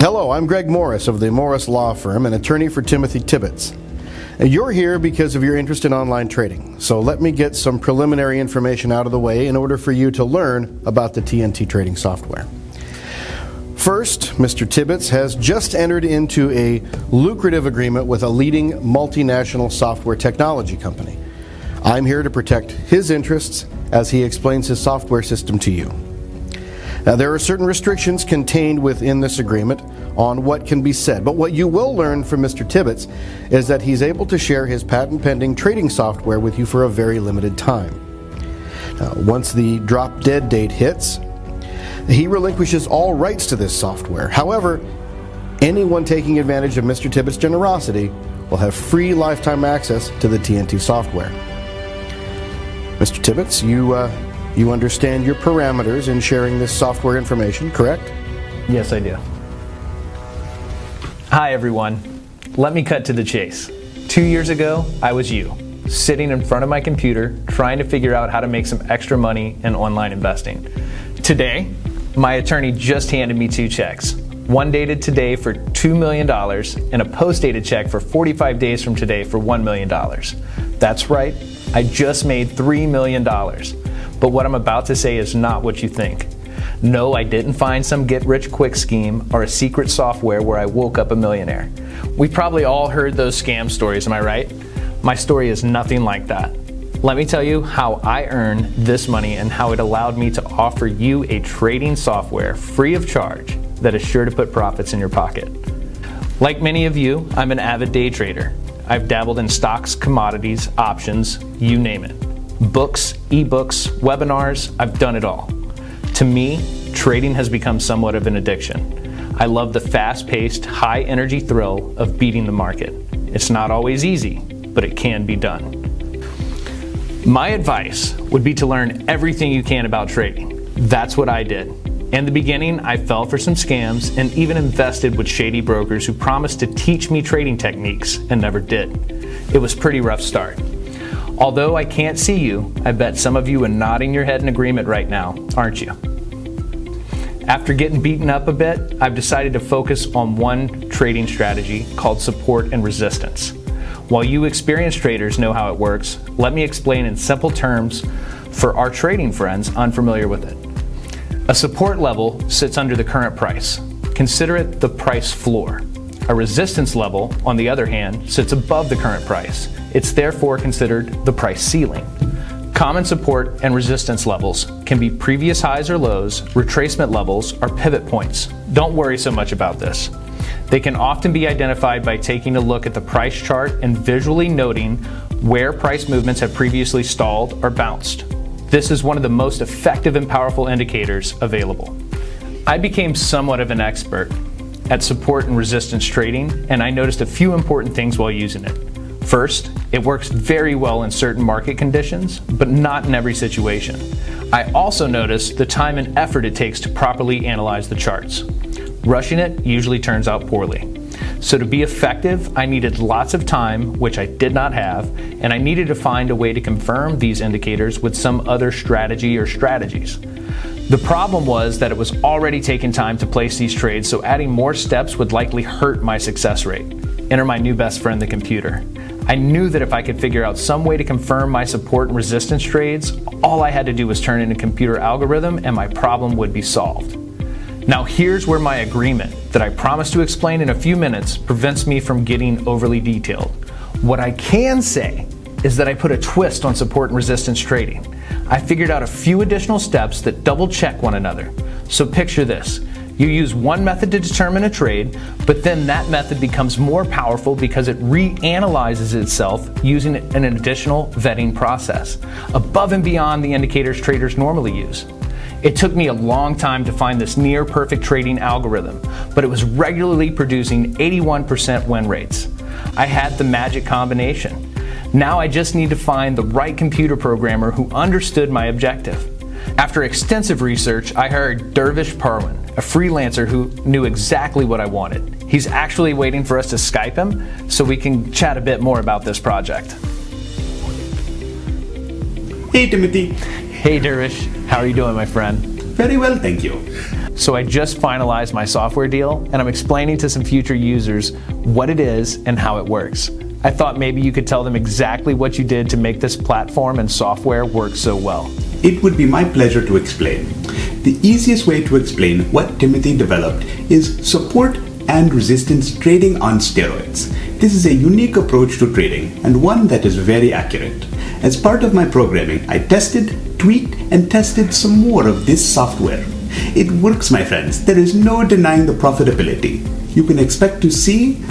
Hello, I'm Greg Morris of the Morris Law Firm, an attorney for Timothy Tibbetts. You're here because of your interest in online trading, so let me get some preliminary information out of the way in order for you to learn about the TNT trading software. First, Mr. Tibbetts has just entered into a lucrative agreement with a leading multinational software technology company. I'm here to protect his interests as he explains his software system to you. Now, there are certain restrictions contained within this agreement on what can be said, but what you will learn from Mr. Tibbetts is that he's able to share his patent-pending trading software with you for a very limited time. Now, once the drop-dead date hits, he relinquishes all rights to this software. However, anyone taking advantage of Mr. Tibbetts' generosity will have free lifetime access to the TNT software. Mr. Tibbetts, you understand your parameters in sharing this software information, correct? Yes, I do. Hi, everyone. Let me cut to the chase. 2 years ago, I was you, sitting in front of my computer, trying to figure out how to make some extra money in online investing. Today, my attorney just handed me 2 checks. One dated today for $2 million and a post-dated check for 45 days from today for $1 million. That's right, I just made $3 million. But what I'm about to say is not what you think. No, I didn't find some get-rich-quick scheme or a secret software where I woke up a millionaire. We've probably all heard those scam stories, am I right? My story is nothing like that. Let me tell you how I earned this money and how it allowed me to offer you a trading software free of charge that is sure to put profits in your pocket. Like many of you, I'm an avid day trader. I've dabbled in stocks, commodities, options, you name it. Books, ebooks, webinars, I've done it all. To me, trading has become somewhat of an addiction. I love the fast-paced, high-energy thrill of beating the market. It's not always easy, but it can be done. My advice would be to learn everything you can about trading. That's what I did. In the beginning, I fell for some scams and even invested with shady brokers who promised to teach me trading techniques and never did. It was a pretty rough start. Although I can't see you, I bet some of you are nodding your head in agreement right now, aren't you? After getting beaten up a bit, I've decided to focus on one trading strategy called support and resistance. While you experienced traders know how it works, let me explain in simple terms for our trading friends unfamiliar with it. A support level sits under the current price. Consider it the price floor. A resistance level, on the other hand, sits above the current price. It's therefore considered the price ceiling. Common support and resistance levels can be previous highs or lows, retracement levels, or pivot points. Don't worry so much about this. They can often be identified by taking a look at the price chart and visually noting where price movements have previously stalled or bounced. This is one of the most effective and powerful indicators available. I became somewhat of an expert at support and resistance trading, and I noticed a few important things while using it. First, it works very well in certain market conditions, but not in every situation. I also noticed the time and effort it takes to properly analyze the charts. Rushing it usually turns out poorly. So to be effective, I needed lots of time, which I did not have, and I needed to find a way to confirm these indicators with some other strategy or strategies. The problem was that it was already taking time to place these trades, so adding more steps would likely hurt my success rate. Enter my new best friend, the computer. I knew that if I could figure out some way to confirm my support and resistance trades, all I had to do was turn in a computer algorithm and my problem would be solved. Now here's where my agreement that I promised to explain in a few minutes prevents me from getting overly detailed. What I can say is that I put a twist on support and resistance trading. I figured out a few additional steps that double check one another. So picture this. You use one method to determine a trade, but then that method becomes more powerful because it reanalyzes itself using an additional vetting process, above and beyond the indicators traders normally use. It took me a long time to find this near perfect trading algorithm, but it was regularly producing 81% win rates. I had the magic combination. Now I just need to find the right computer programmer who understood my objective. After extensive research, I hired Dervish Parwin, a freelancer who knew exactly what I wanted. He's actually waiting for us to Skype him so we can chat a bit more about this project. Hey Timothy. Hey Dervish, how are you doing, my friend? Very well, thank you. So I just finalized my software deal, and I'm explaining to some future users what it is and how it works. I thought maybe you could tell them exactly what you did to make this platform and software work so well. It would be my pleasure to explain. The easiest way to explain what Timothy developed is support and resistance trading on steroids. This is a unique approach to trading and one that is very accurate. As part of my programming, I tested, tweaked, and tested some more of this software. It works, my friends. There is no denying the profitability. You can expect to see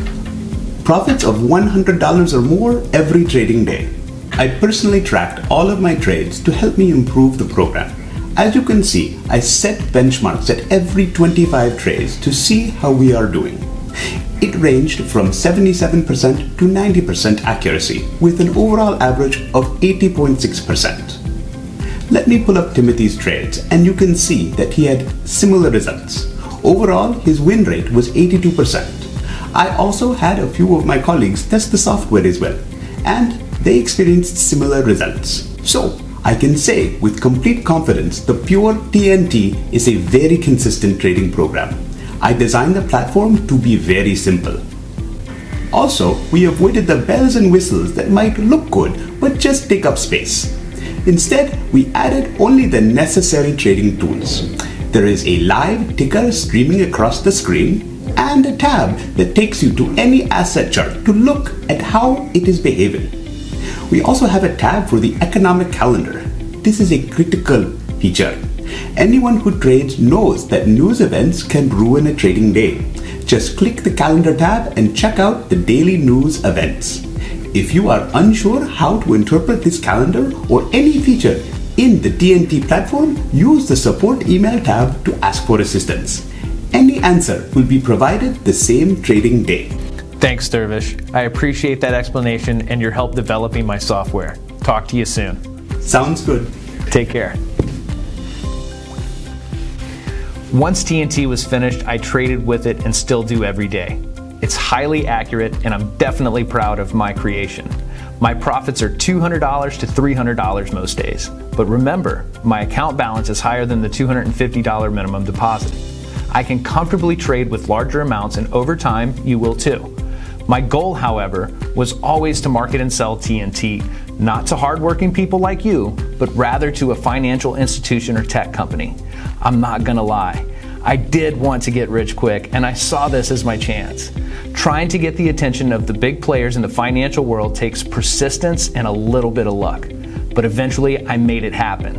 profits of $100 or more every trading day. I personally tracked all of my trades to help me improve the program. As you can see, I set benchmarks at every 25 trades to see how we are doing. It ranged from 77% to 90% accuracy, with an overall average of 80.6%. Let me pull up Timothy's trades, and you can see that he had similar results. Overall, his win rate was 82%. I also had a few of my colleagues test the software as well, and they experienced similar results. So, I can say with complete confidence the pure TNT is a very consistent trading program. I designed the platform to be very simple. Also, we avoided the bells and whistles that might look good but just take up space. Instead, we added only the necessary trading tools. There is a live ticker streaming across the screen and a tab that takes you to any asset chart to look at how it is behaving. We also have a tab for the economic calendar. This is a critical feature. Anyone who trades knows that news events can ruin a trading day. Just click the calendar tab and check out the daily news events. If you are unsure how to interpret this calendar or any feature in the TNT platform, use the support email tab to ask for assistance. Any answer will be provided the same trading day. Thanks, Dervish. I appreciate that explanation and your help developing my software. Talk to you soon. Sounds good. Take care. Once TNT was finished, I traded with it and still do every day. It's highly accurate, and I'm definitely proud of my creation. My profits are $200 to $300 most days. But remember, my account balance is higher than the $250 minimum deposit. I can comfortably trade with larger amounts, and over time, you will too. My goal, however, was always to market and sell TNT, not to hardworking people like you, but rather to a financial institution or tech company. I'm not gonna lie. I did want to get rich quick, and I saw this as my chance. Trying to get the attention of the big players in the financial world takes persistence and a little bit of luck. But eventually, I made it happen.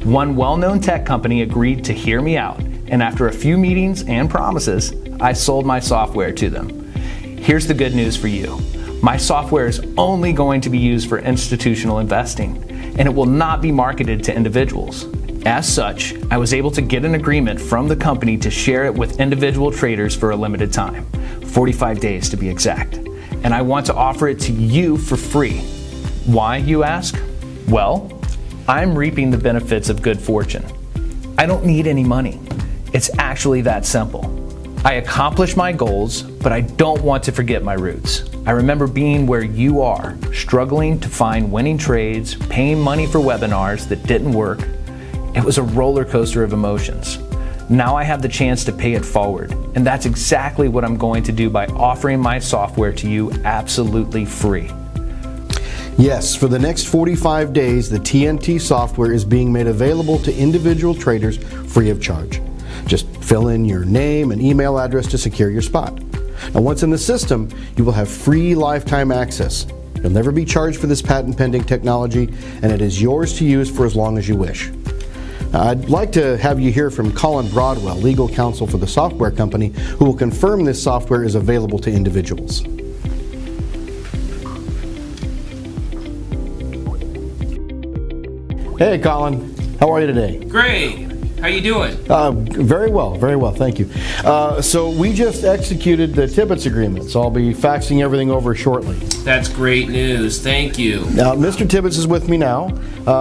One well-known tech company agreed to hear me out, and after a few meetings and promises, I sold my software to them. Here's the good news for you. My software is only going to be used for institutional investing, and it will not be marketed to individuals. As such, I was able to get an agreement from the company to share it with individual traders for a limited time, 45 days to be exact. And I want to offer it to you for free. Why, you ask? Well, I'm reaping the benefits of good fortune. I don't need any money. It's actually that simple. I accomplish my goals, but I don't want to forget my roots. I remember being where you are, struggling to find winning trades, paying money for webinars that didn't work. It was a roller coaster of emotions. Now I have the chance to pay it forward, and that's exactly what I'm going to do by offering my software to you absolutely free. Yes, for the next 45 days, the TNT software is being made available to individual traders free of charge. Just fill in your name and email address to secure your spot. Now, once in the system, you will have free lifetime access. You'll never be charged for this patent-pending technology, and it is yours to use for as long as you wish. I'd like to have you hear from Colin Broadwell, legal counsel for the software company, who will confirm this software is available to individuals. Hey, Colin. How are you today? Great. How you doing? Very well, thank you. So we just executed the Tibbetts agreement, so I'll be faxing everything over shortly. That's great news. Thank you. Now, Mr. Tibbetts is with me now.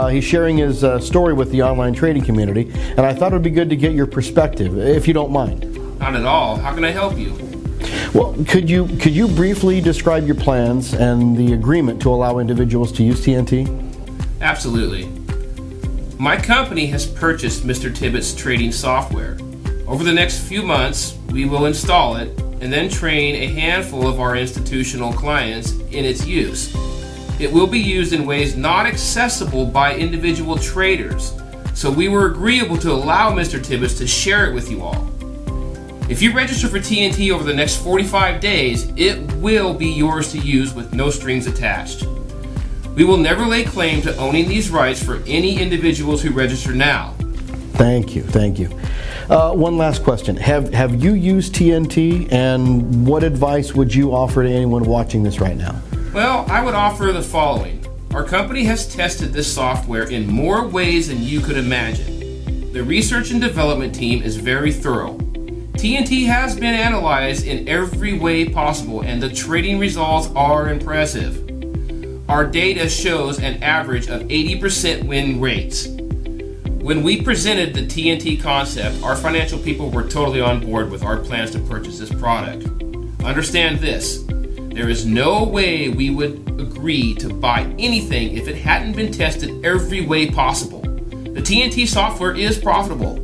He's sharing his story with the online trading community, and I thought it would be good to get your perspective, if you don't mind. Not at all. How can I help you? Well, could you briefly describe your plans and the agreement to allow individuals to use TNT? Absolutely. My company has purchased Mr. Tibbetts' trading software. Over the next few months, we will install it and then train a handful of our institutional clients in its use. It will be used in ways not accessible by individual traders, so we were agreeable to allow Mr. Tibbetts to share it with you all. If you register for TNT over the next 45 days, it will be yours to use with no strings attached. We will never lay claim to owning these rights for any individuals who register now. Thank you. One last question. Have you used TNT, and what advice would you offer to anyone watching this right now? Well, I would offer the following. Our company has tested this software in more ways than you could imagine. The research and development team is very thorough. TNT has been analyzed in every way possible, and the trading results are impressive. Our data shows an average of 80% win rates. When we presented the TNT concept, our financial people were totally on board with our plans to purchase this product. Understand this, there is no way we would agree to buy anything if it hadn't been tested every way possible. The TNT software is profitable.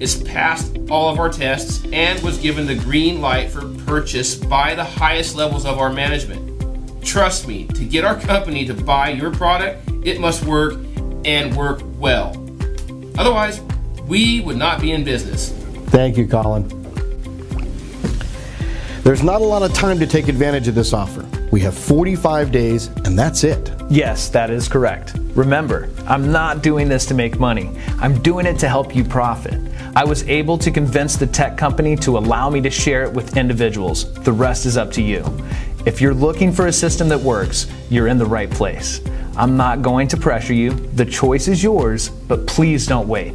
It's passed all of our tests and was given the green light for purchase by the highest levels of our management. Trust me, to get our company to buy your product, it must work and work well. Otherwise, we would not be in business. Thank you, Colin. There's not a lot of time to take advantage of this offer. We have 45 days, and that's it. Yes, that is correct. Remember, I'm not doing this to make money. I'm doing it to help you profit. I was able to convince the tech company to allow me to share it with individuals. The rest is up to you. If you're looking for a system that works, you're in the right place. I'm not going to pressure you. The choice is yours, but please don't wait.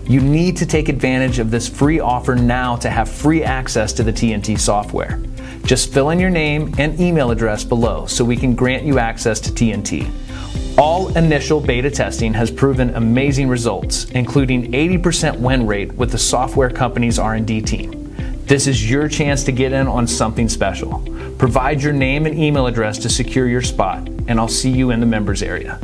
You need to take advantage of this free offer now to have free access to the TNT software. Just fill in your name and email address below so we can grant you access to TNT. All initial beta testing has proven amazing results, including 80% win rate with the software company's R&D team. This is your chance to get in on something special. Provide your name and email address to secure your spot, and I'll see you in the members area.